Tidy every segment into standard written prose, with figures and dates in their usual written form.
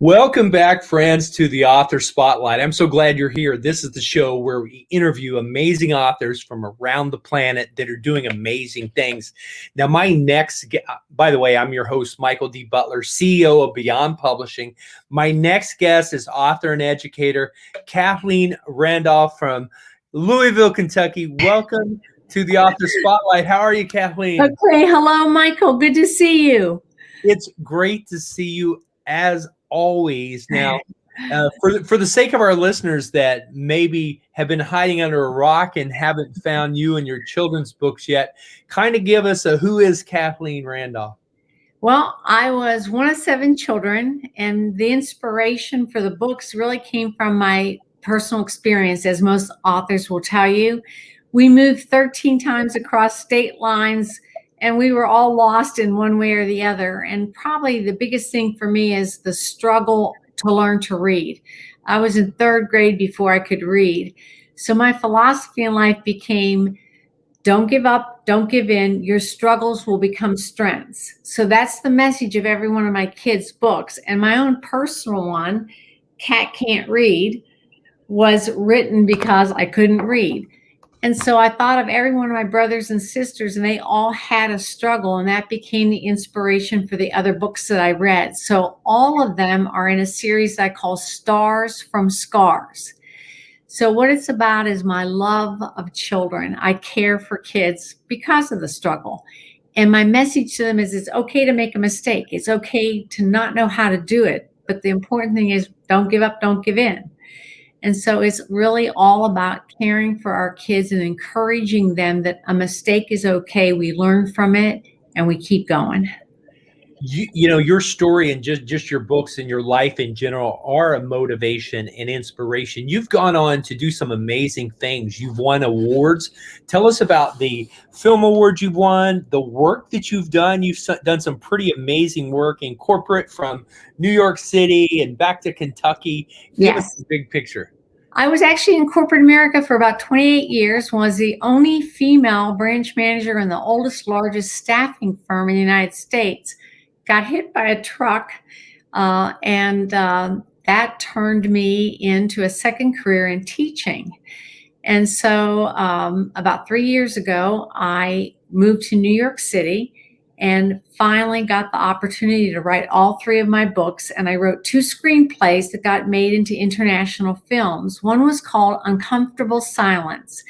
Welcome back, friends, to the Author Spotlight. I'm so glad you're here. This is the show where we interview amazing authors from around the planet that are doing amazing things. Now, by the way, I'm your host, Michael D. Butler, CEO of Beyond Publishing. My next guest is author and educator, Kathleen Randolph from Louisville, Kentucky. Welcome to the Author Spotlight. How are you, Kathleen? Okay. Hello, Michael. Good to see you. It's great to see you as always. Now, for the sake of our listeners that maybe have been hiding under a rock and haven't found you and your children's books yet, kind of give us who is Kathleen Randolph? Well, I was one of 7 children, and the inspiration for the books really came from my personal experience, as most authors will tell you. We moved 13 times across state lines, and we were all lost in one way or the other. And probably the biggest thing for me is the struggle to learn to read. I was in 3rd grade before I could read. So my philosophy in life became, don't give up, don't give in. Your struggles will become strengths. So that's the message of every one of my kids' books. And my own personal one, Cat Can't Read, was written because I couldn't read. And so I thought of every one of my brothers and sisters, and they all had a struggle, and that became the inspiration for the other books that I read. So all of them are in a series I call Stars from Scars. So what it's about is my love of children. I care for kids because of the struggle. And my message to them is it's okay to make a mistake. It's okay to not know how to do it. But the important thing is don't give up, don't give in. And so it's really all about caring for our kids and encouraging them that a mistake is okay. We learn from it and we keep going. You know, your story and just your books and your life in general are a motivation and inspiration. You've gone on to do some amazing things. You've won awards. Tell us about the film awards you've won, the work that you've done. You've done some pretty amazing work in corporate, from New York City and back to Kentucky. Give us the big picture. I was actually in corporate America for about 28 years, was the only female branch manager in the oldest, largest staffing firm in the United States. Got hit by a truck, and that turned me into a second career in teaching. And so about 3 years ago, I moved to New York City and finally got the opportunity to write all 3 of my books. And I wrote 2 screenplays that got made into international films. One was called Uncomfortable Silence,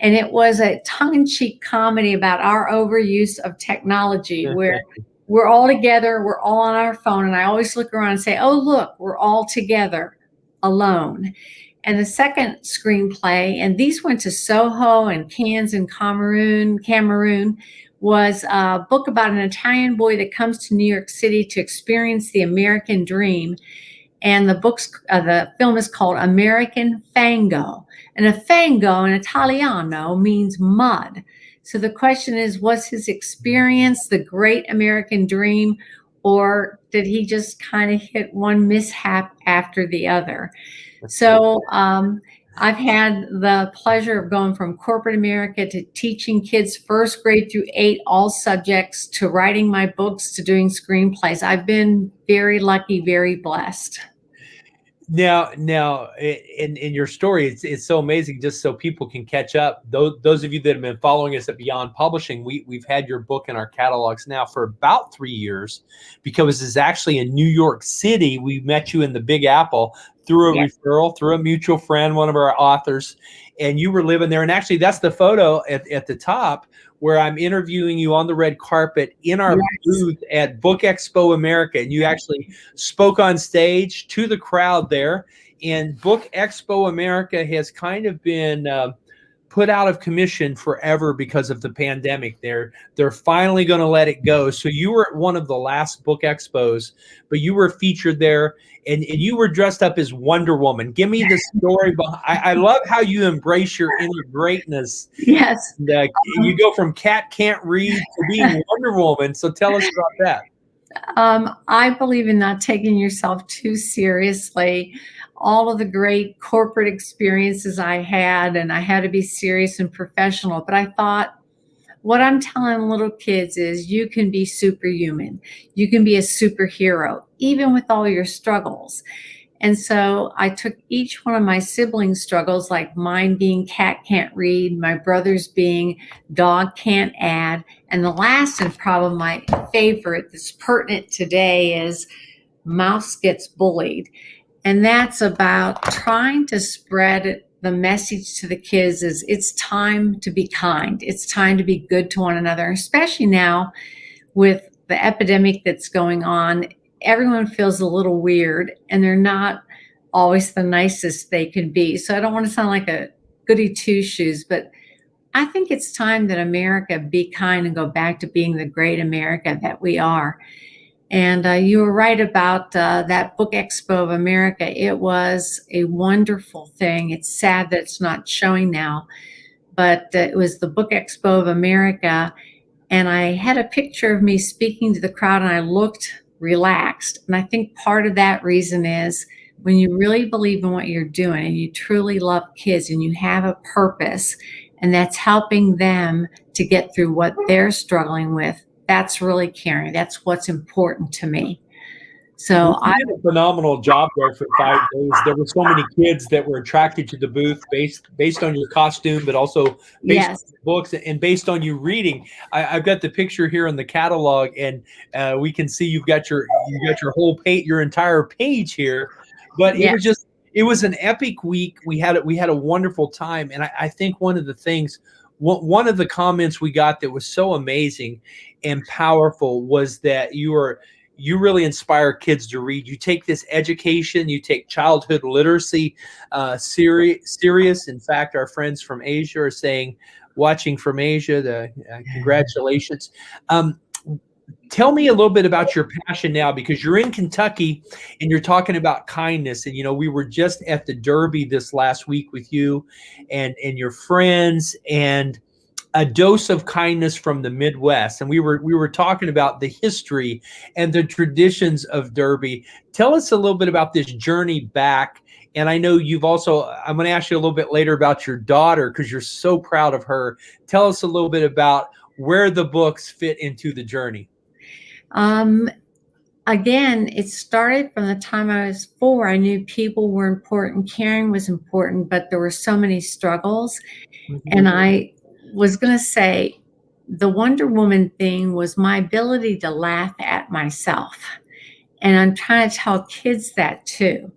and it was a tongue-in-cheek comedy about our overuse of technology, where we're all together, we're all on our phone, and I always look around and say, oh, look, we're all together, alone. And the second screenplay, and these went to Soho and Cannes and Cameroon, was a book about an Italian boy that comes to New York City to experience the American dream. And the film is called American Fango. And a fango in Italiano means mud. So the question is, was his experience the great American dream, or did he just kind of hit one mishap after the other? So I've had the pleasure of going from corporate America to teaching kids 1st grade through 8, all subjects, to writing my books, to doing screenplays. I've been very lucky, very blessed. Now, in your story, it's so amazing. Just so people can catch up, those of you that have been following us at Beyond Publishing, we've had your book in our catalogs now for about 3 years, because it's actually in New York City. We met you in the Big Apple through a referral, through a mutual friend, one of our authors, and you were living there. And actually, that's the photo at the top where I'm interviewing you on the red carpet in our booth at Book Expo America. And you actually spoke on stage to the crowd there. And Book Expo America has kind of been put out of commission forever because of the pandemic. They're finally going to let it go. So you were at one of the last book expos, but you were featured there, and you were dressed up as Wonder Woman. Give me the story behind. I love how you embrace your inner greatness. Yes. You go from Cat Can't Read to being Wonder Woman. So tell us about that. I believe in not taking yourself too seriously. All of the great corporate experiences I had, and I had to be serious and professional, but I thought, what I'm telling little kids is you can be superhuman. You can be a superhero, even with all your struggles. And so I took each one of my siblings' struggles, like mine being cat can't read, my brother's being dog can't add, and the last and probably my favorite that's pertinent today is mouse gets bullied. And that's about trying to spread the message to the kids is it's time to be kind. It's time to be good to one another, especially now with the epidemic that's going on. Everyone feels a little weird and they're not always the nicest they can be. So I don't want to sound like a goody two shoes, but I think it's time that America be kind and go back to being the great America that we are. And you were right about that Book Expo of America. It was a wonderful thing. It's sad that it's not showing now, but it was the Book Expo of America. And I had a picture of me speaking to the crowd and I looked relaxed. And I think part of that reason is when you really believe in what you're doing and you truly love kids and you have a purpose and that's helping them to get through what they're struggling with, that's really caring. That's what's important to me. So You did a phenomenal job there for 5 days. There were so many kids that were attracted to the booth based on your costume, but also based yes, on books and based on you reading. I've got the picture here in the catalog, and we can see you got your whole page, your entire page here. But yeah. it was an epic week. We had a wonderful time, and I think one of the things, one of the comments we got that was so amazing and powerful was that you really inspire kids to read. You take this education, you take childhood literacy serious. In fact, our friends from Asia are saying, watching from Asia, congratulations. Tell me a little bit about your passion now, because you're in Kentucky and you're talking about kindness. And, we were just at the Derby this last week with you and your friends, and a dose of kindness from the Midwest. And we were talking about the history and the traditions of Derby. Tell us a little bit about this journey back. And I know I'm going to ask you a little bit later about your daughter, because you're so proud of her. Tell us a little bit about where the books fit into the journey. Again, it started from the time I was 4. I knew people were important, caring was important, but there were so many struggles. Mm-hmm. And I was going to say the Wonder Woman thing was my ability to laugh at myself. And I'm trying to tell kids that too.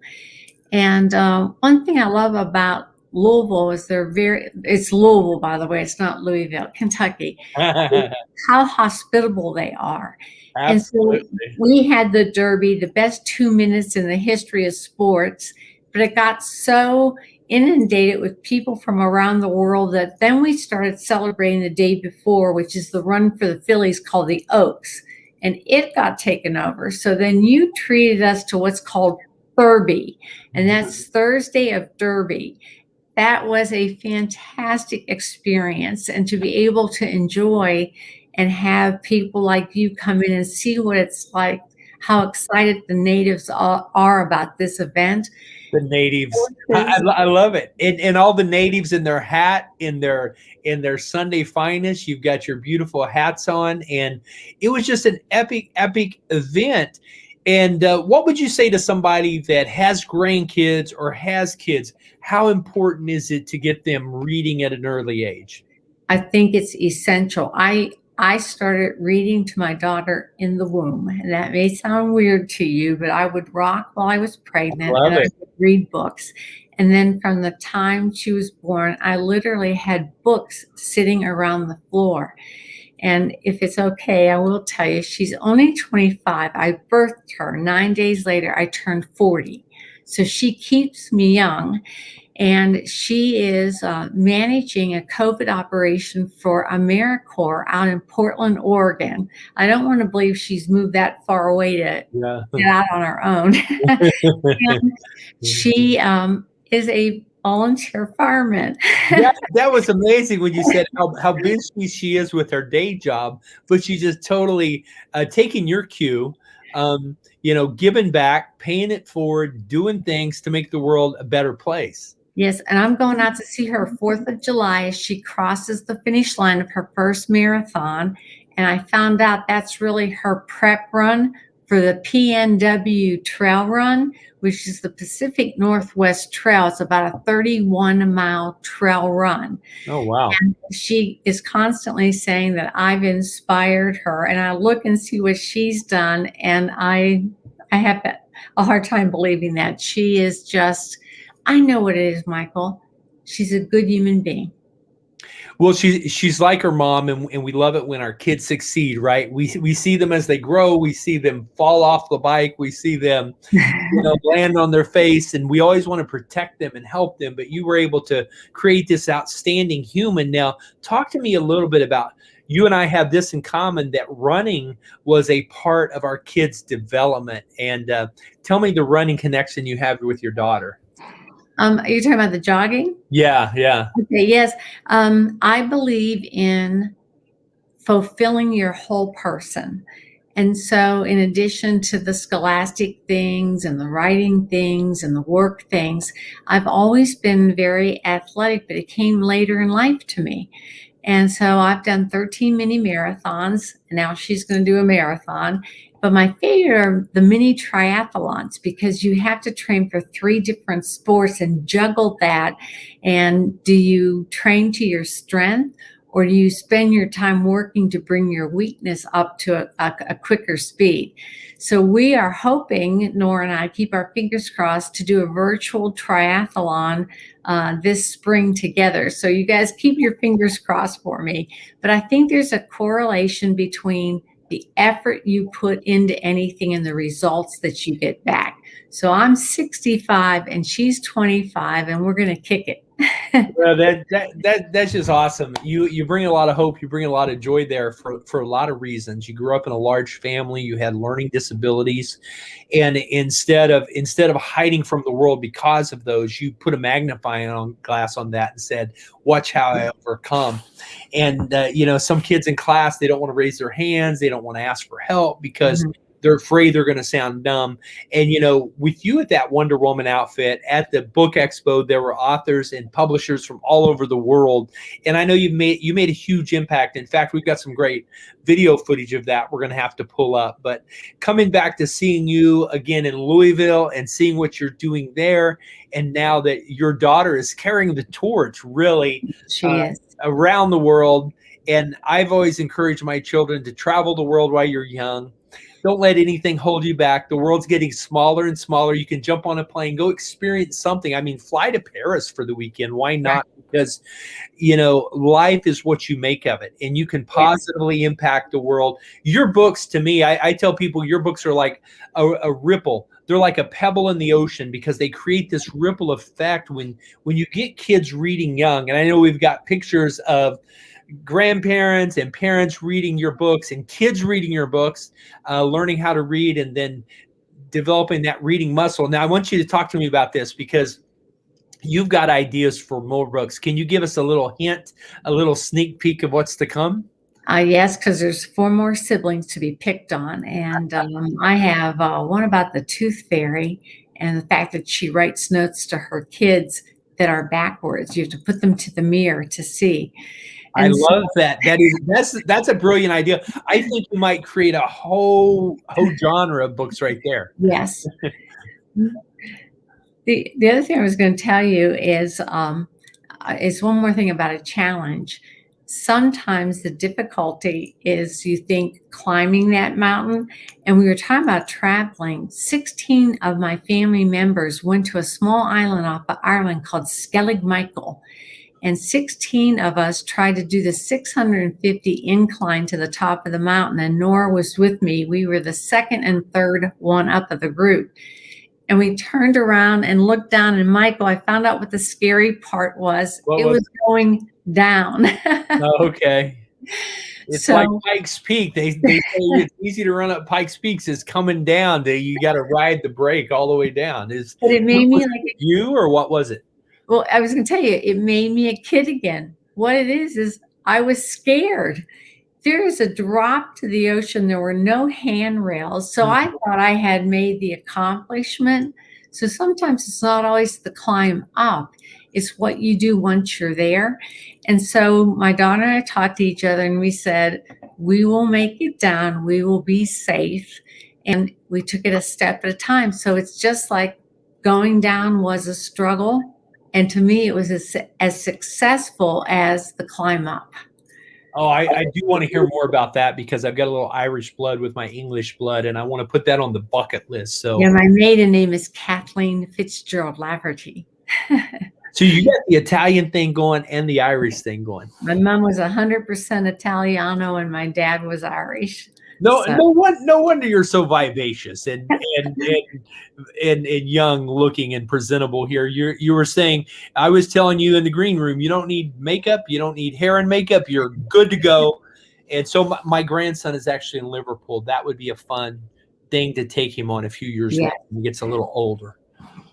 And one thing I love about Louisville is it's Louisville, by the way, it's not Louisville, Kentucky, how hospitable they are. Absolutely. And so we had the Derby, the best 2 minutes in the history of sports, but it got so inundated with people from around the world that then we started celebrating the day before, which is the run for the Phillies called the Oaks, and it got taken over. So then you treated us to what's called Thurby, and that's Thursday of Derby. That was a fantastic experience, and to be able to enjoy and have people like you come in and see what it's like, how excited the natives are about this event. The natives, I love it, and all the natives in their hat, in their Sunday finest. You've got your beautiful hats on, and it was just an epic event. And what would you say to somebody that has grandkids or has kids? How important is it to get them reading at an early age? I think it's essential. I started reading to my daughter in the womb, and that may sound weird to you, but I would rock while I was pregnant, and I would read books. And then from the time she was born, I literally had books sitting around the floor. And if it's okay, I will tell you, she's only 25. I birthed her. 9 days later, I turned 40. So she keeps me young. And she is managing a COVID operation for AmeriCorps out in Portland, Oregon. I don't want to believe she's moved that far away to get out on her own. She is a volunteer fireman. That was amazing when you said how busy she is with her day job, but she's just totally taking your cue, giving back, paying it forward, doing things to make the world a better place. Yes, and I'm going out to see her 4th of July as she crosses the finish line of her first marathon. And I found out that's really her prep run for the PNW Trail Run, which is the Pacific Northwest Trail. It's about a 31-mile trail run. Oh, wow. And she is constantly saying that I've inspired her, and I look and see what she's done, and I have a hard time believing that. She is just, I know what it is, Michael. She's a good human being. Well, she's like her mom, and we love it when our kids succeed, right? We see them as they grow, we see them fall off the bike, we see them, land on their face, and we always want to protect them and help them. But you were able to create this outstanding human. Now, talk to me a little bit about, you and I have this in common, that running was a part of our kids' development. And tell me the running connection you have with your daughter. Are you talking about the jogging? Yeah, yeah. Okay, yes. I believe in fulfilling your whole person. And so, in addition to the scholastic things and the writing things and the work things, I've always been very athletic, but it came later in life to me. And so I've done 13 mini marathons, and now she's going to do a marathon. But my favorite are the mini triathlons, because you have to train for 3 different sports and juggle that. And do you train to your strength, or do you spend your time working to bring your weakness up to a quicker speed? So we are hoping, Nora and I keep our fingers crossed, to do a virtual triathlon this spring together. So you guys keep your fingers crossed for me. But I think there's a correlation between the effort you put into anything and the results that you get back. So I'm 65 and she's 25, and we're going to kick it. Well, that's just awesome. You bring a lot of hope. You bring a lot of joy there for a lot of reasons. You grew up in a large family. You had learning disabilities, and instead of hiding from the world because of those, you put a magnifying glass on that and said, "Watch how I overcome." And some kids in class, they don't want to raise their hands. They don't want to ask for help because they're afraid they're going to sound dumb. And, with you at that Wonder Woman outfit at the book expo, there were authors and publishers from all over the world. And I know you made a huge impact. In fact, we've got some great video footage of that we're going to have to pull up. But coming back to seeing you again in Louisville and seeing what you're doing there, and now that your daughter is carrying the torch really She is. around the world. And I've always encouraged my children to travel the world while you're young. Don't let anything hold you back. The world's getting smaller and smaller. You can jump on a plane, go experience something. I mean, fly to Paris for the weekend. Why not? Because, life is what you make of it, and you can positively impact the world. Your books, to me, I tell people your books are like a ripple. They're like a pebble in the ocean, because they create this ripple effect when you get kids reading young. And I know we've got pictures of grandparents and parents reading your books and kids reading your books, learning how to read, and then developing that reading muscle. Now, I want you to talk to me about this, because you've got ideas for more books. Can you give us a little hint, a little sneak peek of what's to come? Yes, because there's 4 more siblings to be picked on. And I have one about the tooth fairy, and the fact that she writes notes to her kids that are backwards. You have to put them to the mirror to see. I love that. That's a brilliant idea. I think you might create a whole genre of books right there. Yes. The other thing I was going to tell you is one more thing about a challenge. Sometimes the difficulty is, you think, climbing that mountain. And we were talking about traveling. 16 of my family members went to a small island off of Ireland called Skellig Michael. And 16 of us tried to do the 650 incline to the top of the mountain. And Nora was with me. We were the second and third one up of the group. And we turned around and looked down. And Michael, I found out what the scary part was. It was going down. Okay. It's like Pikes Peak. They say it's easy to run up Pikes Peaks. It's coming down. You got to ride the brake all the way down. But it made me like you, or what was it? Well, I was going to tell you, it made me a kid again. What it is I was scared. There is a drop to the ocean. There were no handrails. So I thought I had made the accomplishment. So sometimes it's not always the climb up, it's what you do once you're there. And so my daughter and I talked to each other and we said, we will make it down, we will be safe. And we took it a step at a time. So it's just like going down was a struggle. And to me, it was as successful as the climb up. Oh, I do want to hear more about that because I've got a little Irish blood with my English blood, and I want to put that on the bucket list. So, yeah, my maiden name is Kathleen Fitzgerald Lafferty. So you got the Italian thing going and the Irish thing going. My mom was 100% Italiano, and my dad was Irish. No wonder you're so vivacious and young looking and presentable here. You were saying, I was telling you in the green room, you don't need makeup, you don't need hair and makeup, you're good to go. And so my grandson is actually in Liverpool. That would be a fun thing to take him on a few years later when he gets a little older.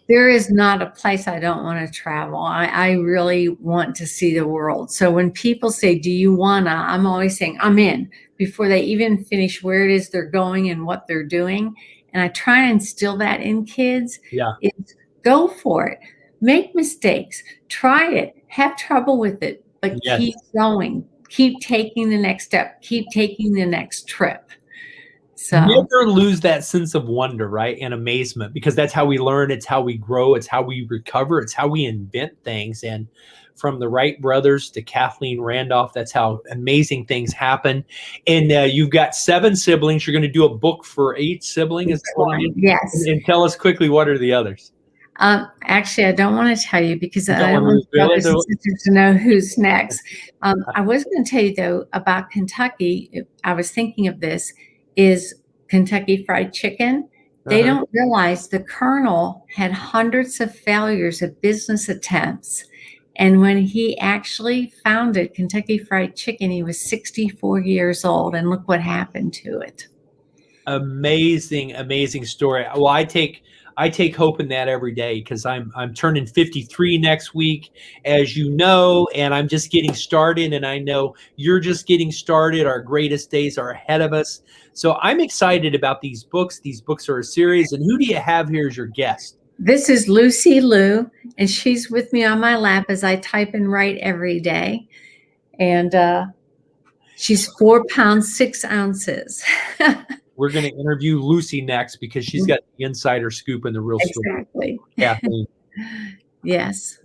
There is not a place I don't want to travel. I really want to see the world. So when people say, do you wanna, I'm always saying, I'm in, before they even finish where it is they're going and what they're doing. And I try and instill that in kids. Yeah. It's go for it. Make mistakes. Try it. Have trouble with it. But keep going. Keep taking the next step. Keep taking the next trip. So never lose that sense of wonder, right? And amazement, because that's how we learn. It's how we grow. It's how we recover. It's how we invent things. And from the Wright brothers to Kathleen Randolph, that's how amazing things happen. And you've got 7 siblings. You're going to do a book for each sibling. Is that what I mean? Yes. And tell us quickly, what are the others? Actually, I don't want to tell you because I don't want brothers and sisters to know who's next. I was going to tell you, though, about Kentucky. I was thinking of this, is Kentucky Fried Chicken. They don't realize the Colonel had hundreds of failures of business attempts. And when he actually founded Kentucky Fried Chicken, he was 64 years old. And look what happened to it. Amazing, amazing story. Well, I take hope in that every day because I'm turning 53 next week, as you know, and I'm just getting started. And I know you're just getting started. Our greatest days are ahead of us. So I'm excited about these books. These books are a series. And who do you have here as your guest? This is Lucy Liu, and she's with me on my lap as I type and write every day. And she's 4 pounds, 6 ounces. We're going to interview Lucy next because she's got the insider scoop in the real story. Exactly. Kathleen. Yes.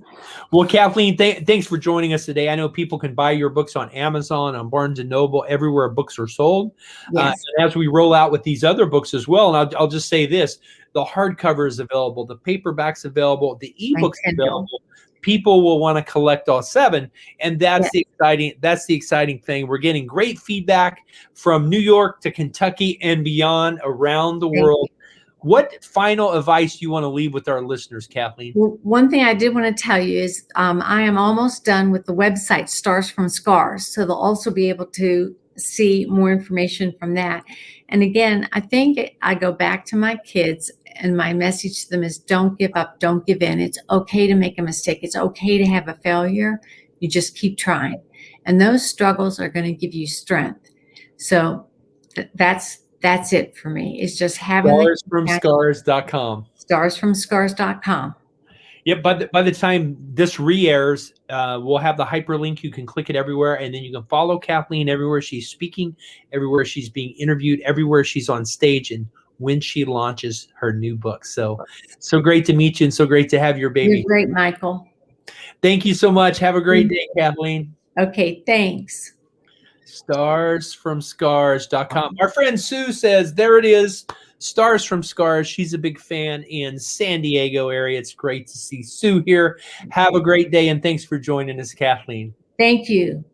Well, Kathleen, thanks for joining us today. I know people can buy your books on Amazon, on Barnes & Noble, everywhere books are sold. Yes. And as we roll out with these other books as well, and I'll just say this, the hardcover is available, the paperback's available, the ebooks available. People will want to collect all 7, and that's the exciting thing. We're getting great feedback from New York to Kentucky and beyond around the world. What final advice do you want to leave with our listeners, Kathleen? Well, one thing I did want to tell you is I am almost done with the website Stars from Scars, so they'll also be able to see more information from that. And again, I think I go back to my kids, and my message to them is don't give up, don't give in. It's okay to make a mistake. It's okay to have a failure. You just keep trying. And those struggles are going to give you strength. So that's it for me. It's just having StarsFromScars.com. StarsFromScars.com. Yep. By the time this re-airs, we'll have the hyperlink. You can click it everywhere, and then you can follow Kathleen everywhere she's speaking, everywhere she's being interviewed, everywhere she's on stage, and when she launches her new book. So great to meet you, and so great to have your baby. You're great, Michael. Thank you so much. Have a great day, Kathleen. Okay, thanks. StarsFromScars.com. Our friend Sue says, there it is, Stars from Scars. She's a big fan in San Diego area. It's great to see Sue here. Have a great day, and thanks for joining us, Kathleen. Thank you.